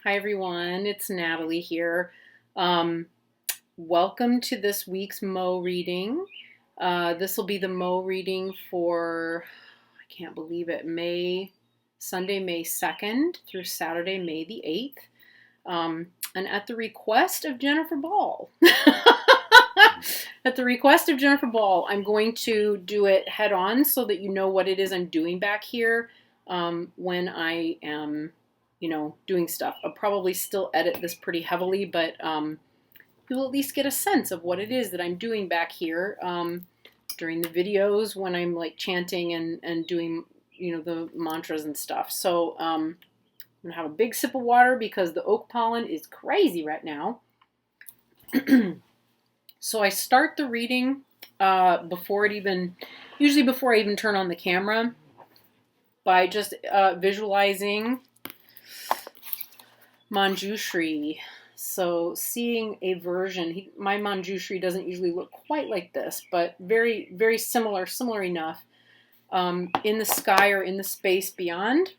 Hi everyone, it's Natalie here. Um, Welcome to this week's Mo reading. This will be the Mo reading for, I can't believe it, Sunday, May 2nd through Saturday, May the 8th. And at the request of Jennifer Ball, I'm going to do it head on so that you know what it is I'm doing back here when I am doing stuff. I'll probably still edit this pretty heavily, but you'll at least get a sense of what it is that I'm doing back here during the videos when I'm like chanting and doing, the mantras and stuff. So I'm going to have a big sip of water because the oak pollen is crazy right now. So I start the reading usually before I even turn on the camera, by just visualizing Manjushri. So seeing a version, my Manjushri doesn't usually look quite like this, but very, very similar enough. In the sky or in the space beyond,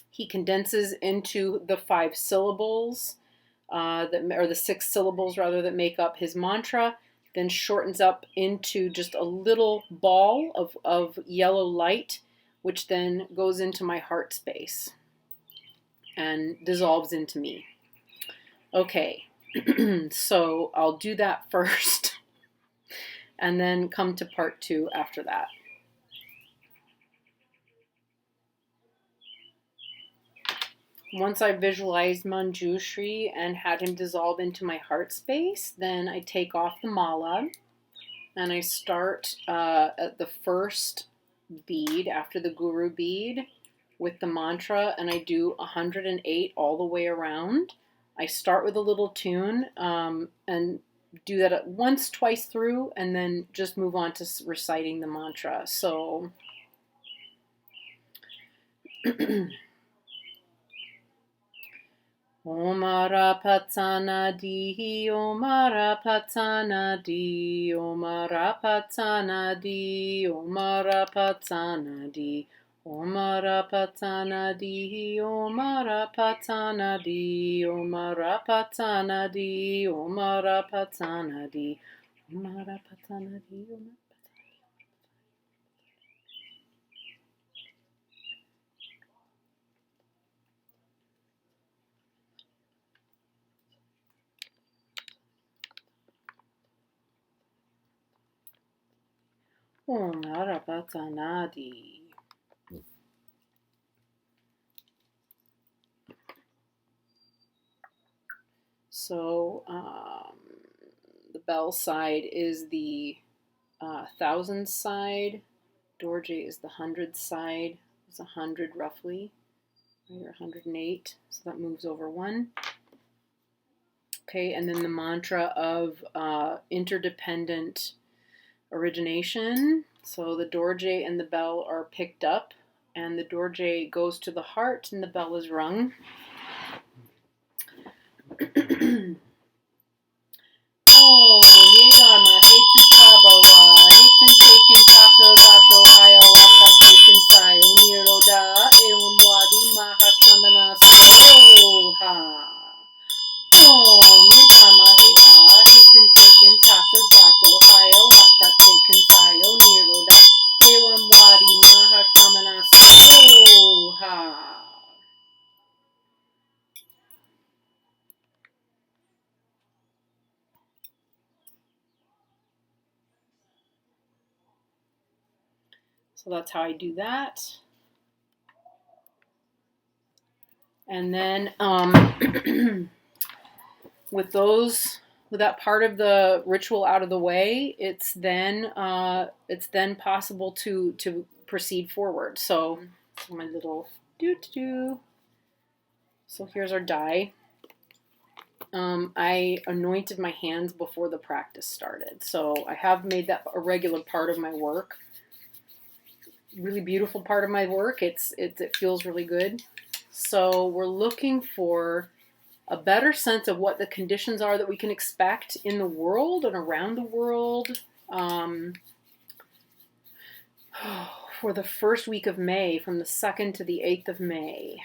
he condenses into the 5 syllables, or the 6 syllables rather, that make up his mantra, then shortens up into just a little ball of yellow light, which then goes into my heart space and dissolves into me. Okay, so I'll do that first and then come to part 2 after that. Once I visualized Manjushri and had him dissolve into my heart space, then I take off the mala and I start at the first bead after the guru bead with the mantra, and I do 108 all the way around. I start with a little tune and do that once, twice through, and then just move on to reciting the mantra. So Omara Patana Di, Omara Patana Di, Omara Patana Di, Omara Patana Di, Omara Patana Di, Omara Patana Di, Omara Patana Di, Omara Patana Di, Omara Patana Di, Omara Patana Di. So the bell side is the thousand side. Dorje is the 100 side. It's 100 roughly, right, or 108. So that moves over 1. Okay, and then the mantra of interdependent origination. So the Dorje and the bell are picked up, and the Dorje goes to the heart, and the bell is rung. Oh, Nidharma, Hetu Prabhava, Hetan Taken Tato Zato Haya Waka Taken Sayo Niroda, Elam Wadi Mahashamana Soha. Oh, Nidharma, Hetan Taken Tato Zato Haya Waka Taken Sayo Niroda, Elam Wadi Mahashamana Soha. So that's how I do that. And then with that part of the ritual out of the way, it's then possible to proceed forward. So my little doo-doo. So here's our die. I anointed my hands before the practice started, so I have made that a regular part of my work. Really beautiful part of my work. It feels really good. So we're looking for a better sense of what the conditions are that we can expect in the world and around the world for the first week of May, from the 2nd to the 8th of May.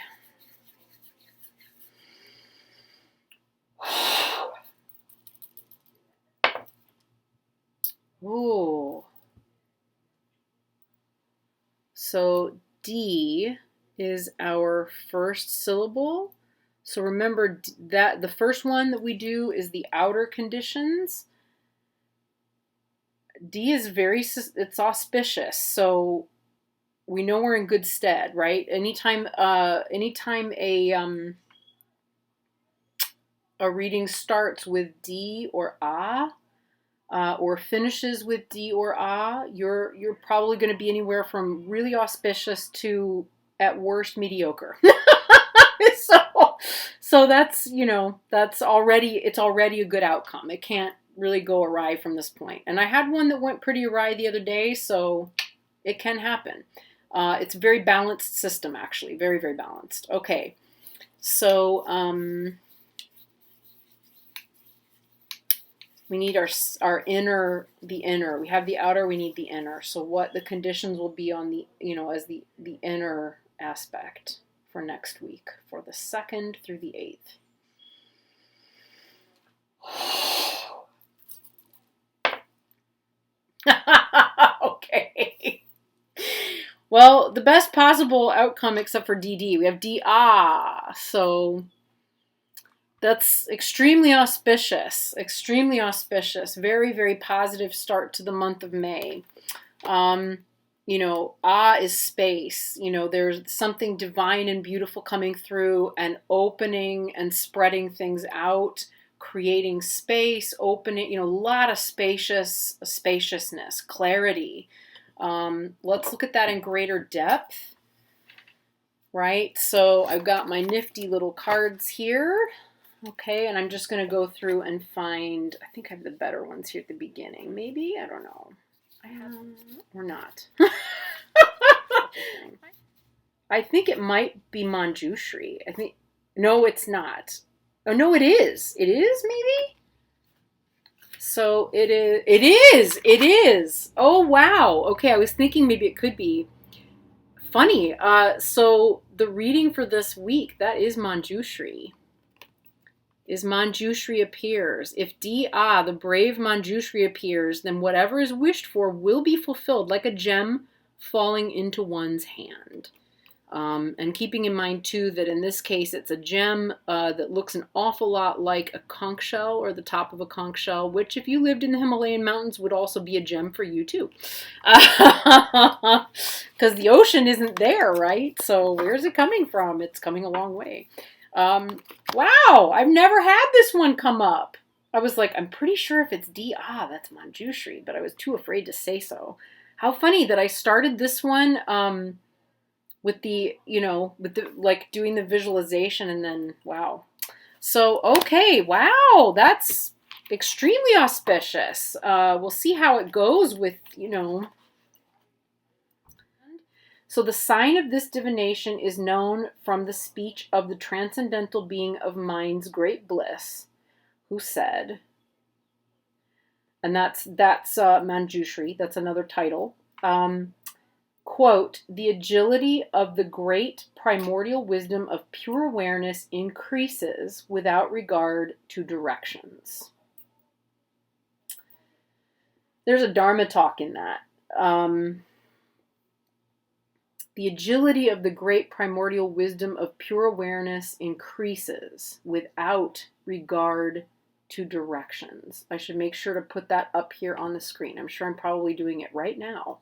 Ooh. So D is our first syllable. So remember that the first one that we do is the outer conditions. D is it's auspicious. So we know we're in good stead, right? Anytime a reading starts with D or or finishes with D or you're probably going to be anywhere from really auspicious to at worst mediocre. so so that's it's already a good outcome. It can't really go awry from this point. And I had one that went pretty awry the other day, so it can happen. It's a very balanced system, actually, very, very balanced. Okay, so we need our inner, the inner. We have the outer, we need the inner. So what the conditions will be on the, as the inner aspect for next week, for the 2nd through the 8th. Okay. Well, the best possible outcome except for DD. We have DA. So that's extremely auspicious. Extremely auspicious. Very, very positive start to the month of May. Is space. There's something divine and beautiful coming through and opening and spreading things out, creating space, opening, a lot of spaciousness, clarity. Let's look at that in greater depth, right? So I've got my nifty little cards here. Okay, and I'm just going to go through and find, I think I have the better ones here at the beginning. Maybe, I don't know. I have, or not. I think it might be Manjushri. No, it's not. Oh, no, it is. It is, maybe? So it is. It is. It is. Oh, wow. Okay, I was thinking maybe it could be. Funny. So the reading for this week, that is Manjushri. Manjushri appears. If Di, the brave Manjushri appears, then whatever is wished for will be fulfilled, like a gem falling into one's hand. And keeping in mind, too, that in this case, it's a gem that looks an awful lot like a conch shell or the top of a conch shell, which if you lived in the Himalayan mountains would also be a gem for you, too. Because the ocean isn't there, right? So where's it coming from? It's coming a long way. Wow, I've never had this one come up. I was like, I'm pretty sure if it's D, that's Manjushri, but I was too afraid to say so. How funny that I started this one with the like doing the visualization and then, wow. So, okay, wow, that's extremely auspicious. We'll see how it goes with, So the sign of this divination is known from the speech of the transcendental being of mind's great bliss, who said, and that's Manjushri, that's another title, quote, the agility of the great primordial wisdom of pure awareness increases without regard to directions. There's a Dharma talk in that. The agility of the great primordial wisdom of pure awareness increases without regard to directions. I should make sure to put that up here on the screen. I'm sure I'm probably doing it right now.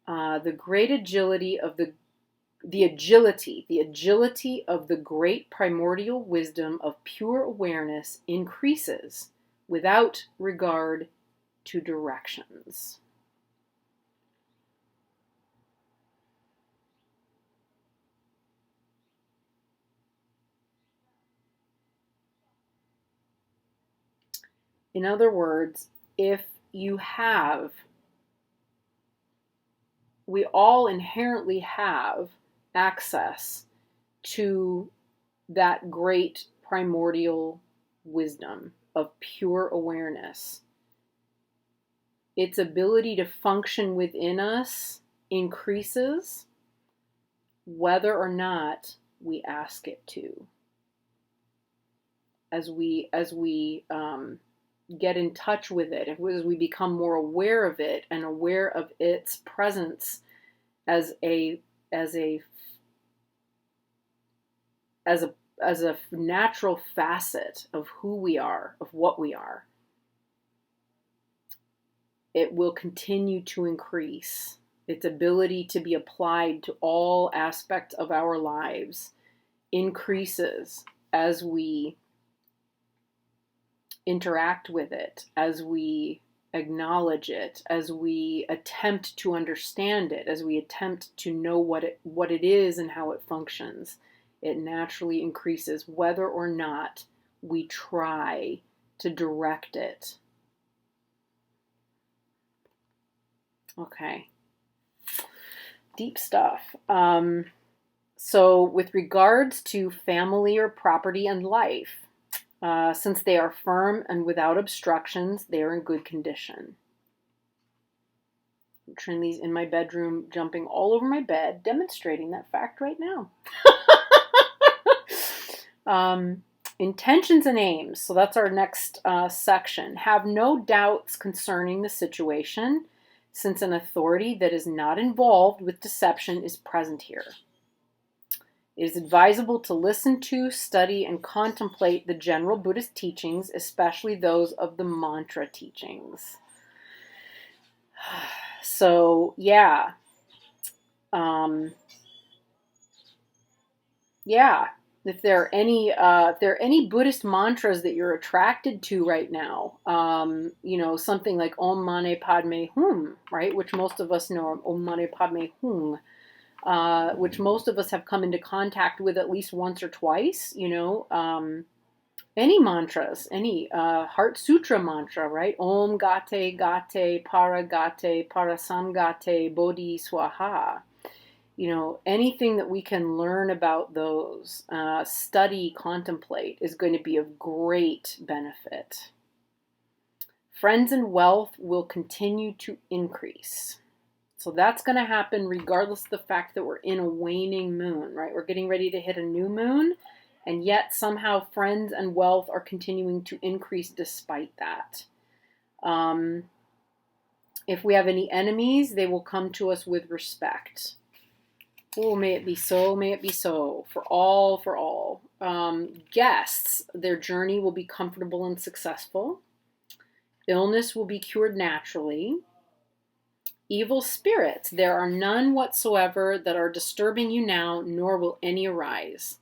The great agility of the agility of the great primordial wisdom of pure awareness increases without regard to directions. In other words, we all inherently have access to that great primordial wisdom of pure awareness. Its ability to function within us increases whether or not we ask it to. As we get in touch with it, as we become more aware of it and aware of its presence as a natural facet of who we are, of what we are, it will continue to increase. Its ability to be applied to all aspects of our lives increases as we interact with it, as we acknowledge it, as we attempt to understand it, as we attempt to know what it is and how it functions. It naturally increases whether or not we try to direct it. Okay. Deep stuff. So with regards to family or property and life, since they are firm and without obstructions, they are in good condition. I'm Trinity's in my bedroom, jumping all over my bed, demonstrating that fact right now. Intentions and aims. So that's our next section. Have no doubts concerning the situation, since an authority that is not involved with deception is present here. It is advisable to listen to, study, and contemplate the general Buddhist teachings, especially those of the mantra teachings. So, yeah. If there are any Buddhist mantras that you're attracted to right now, something like Om Mani Padme Hum, right, which most of us know, Om Mani Padme Hum, which most of us have come into contact with at least once or twice, any mantras, any Heart Sutra mantra, right? Om Gate Gate Para Gate Parasam Gate Bodhi Swaha. Anything that we can learn about those, study, contemplate, is going to be of great benefit. Friends and wealth will continue to increase. So that's going to happen regardless of the fact that we're in a waning moon, right? We're getting ready to hit a new moon, and yet somehow friends and wealth are continuing to increase despite that. If we have any enemies, they will come to us with respect. Oh, may it be so, may it be so, for all. Guests, their journey will be comfortable and successful. Illness will be cured naturally. Evil spirits, there are none whatsoever that are disturbing you now, nor will any arise.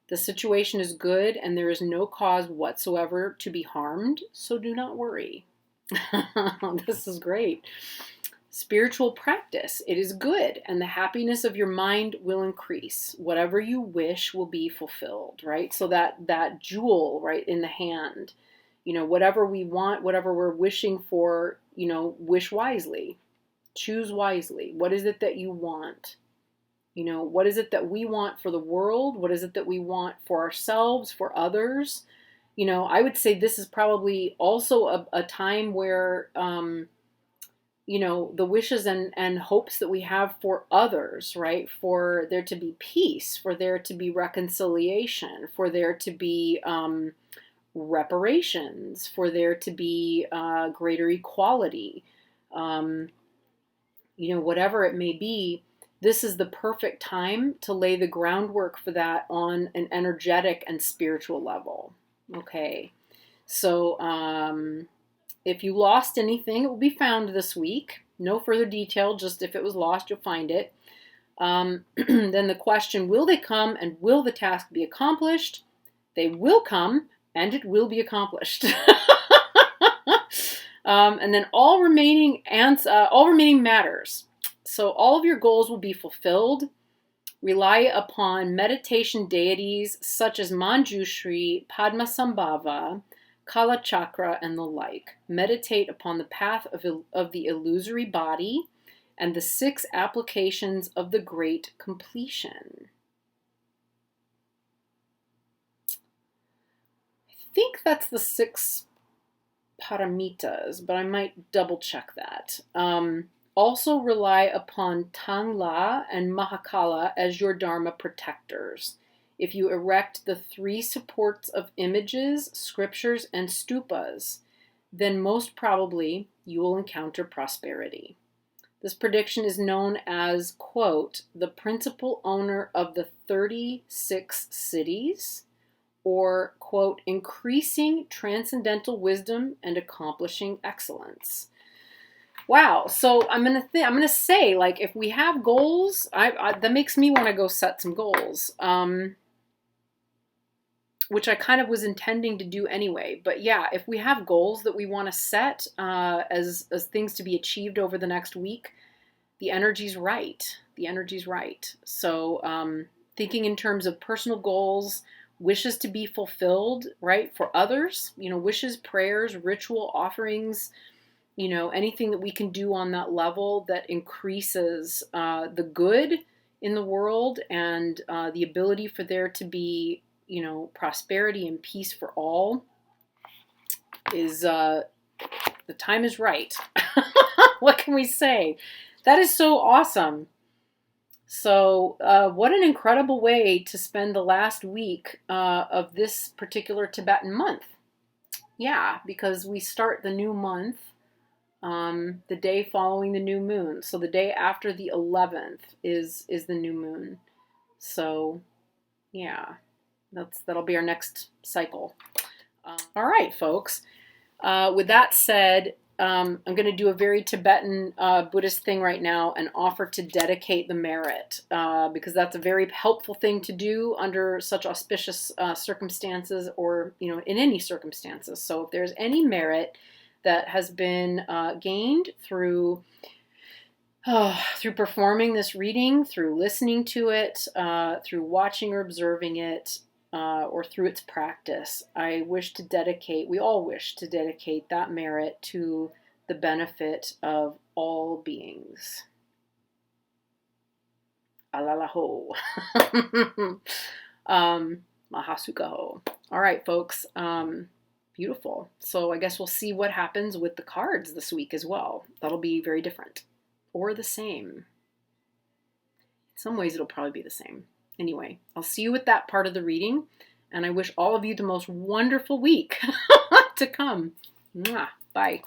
The situation is good, and there is no cause whatsoever to be harmed, so do not worry. This is great. Spiritual practice, it is good, and the happiness of your mind will increase. Whatever you wish will be fulfilled, right? So that jewel, right, in the hand, whatever we want, whatever we're wishing for, wish wisely. Choose wisely. What is it that you want? What is it that we want for the world? What is it that we want for ourselves, for others? I would say this is probably also a time where, the wishes and hopes that we have for others, right? For there to be peace, for there to be reconciliation, for there to be reparations, for there to be greater equality, whatever it may be, this is the perfect time to lay the groundwork for that on an energetic and spiritual level. Okay, so if you lost anything, it will be found this week. No further detail, just if it was lost, you'll find it. Then the question, will they come and will the task be accomplished? They will come and it will be accomplished. And then all remaining matters. So all of your goals will be fulfilled. Rely upon meditation deities such as Manjushri, Padmasambhava, Kala Chakra, and the like. Meditate upon the path of the illusory body and the 6 applications of the great completion. I think that's the 6 paramitas, but I might double check that. Also rely upon Tangla and Mahakala as your Dharma protectors. If you erect the 3 supports of images, scriptures, and stupas, then most probably you will encounter prosperity. This prediction is known as, quote, the principal owner of the 36 cities, or, quote, increasing transcendental wisdom and accomplishing excellence. Wow. So I'm gonna say, like, if we have goals, that makes me want to go set some goals. Which I kind of was intending to do anyway. But yeah, if we have goals that we want to set as things to be achieved over the next week, the energy's right. The energy's right. So thinking in terms of personal goals, wishes to be fulfilled, right, for others, wishes, prayers, ritual offerings, anything that we can do on that level that increases the good in the world and the ability for there to be prosperity and peace for all is the time is right. What can we say? That is so awesome. So what an incredible way to spend the last week of this particular Tibetan month. Yeah, because we start the new month the day following the new moon. So the day after the 11th is the new moon. So yeah. That'll be our next cycle. All right, folks. With that said, I'm going to do a very Tibetan Buddhist thing right now and offer to dedicate the merit because that's a very helpful thing to do under such auspicious circumstances or, in any circumstances. So if there's any merit that has been gained through performing this reading, through listening to it, through watching or observing it, or through its practice, we all wish to dedicate that merit to the benefit of all beings. Alalaho. Mahasukaho. All right, folks. Beautiful. So I guess we'll see what happens with the cards this week as well. That'll be very different. Or the same. In some ways, it'll probably be the same. Anyway, I'll see you with that part of the reading, and I wish all of you the most wonderful week to come. Mwah. Bye.